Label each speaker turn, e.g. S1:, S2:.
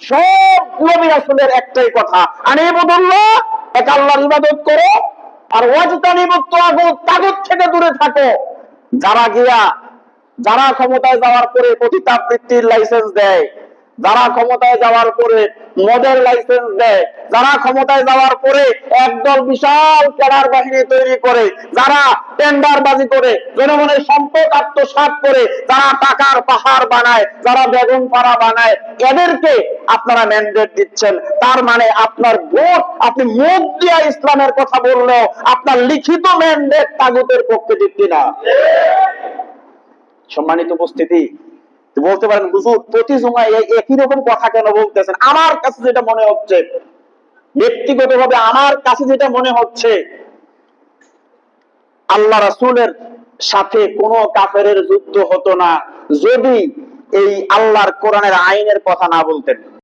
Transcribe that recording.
S1: সব নবী রাসূলের একটাই কথা, আনিবুদুল্লাহ, এক আল্লাহর ইবাদত করো, আর ওয়াজতানিবুত তাগুত, তাগুত থেকে দূরে থাকো। যারা ক্ষমতায় যাওয়ার পরে পতিতাবৃত্তির লাইসেন্স দেয়, যারা ক্ষমতায় যাওয়ার পরে মদের লাইসেন্স দেয়, যারা ক্ষমতায় যাওয়ার পরে একদল বিশাল ক্যাডার বাহিনী তৈরি করে, যারা টেন্ডারবাজি করে, জনগণের সম্পদ আত্মসাৎ করে, যারা টাকার পাহাড় বানায়, যারা বেগুন পাড়া বানায়, এদেরকে আপনারা ম্যান্ডেট দিচ্ছেন। তার মানে আপনার ভোট, আপনি মুখ দিয়ে ইসলামের কথা বললেও আপনার লিখিত ম্যান্ডেট তাগুতের পক্ষে, ঠিক কিনা? সম্মানিত উপস্থিতি, বলতে পারেন হুজুর প্রতি জুমায় একই রকম কথা কেন বলতেছেন? আমার কাছে যেটা মনে হচ্ছে, ব্যক্তিগতভাবে আমার কাছে যেটা মনে হচ্ছে, আল্লাহ রাসূলের সাথে কোন কাফেরের যুদ্ধ হতো না যদি এই আল্লাহর কোরআনের আইনের কথা না বলতেন।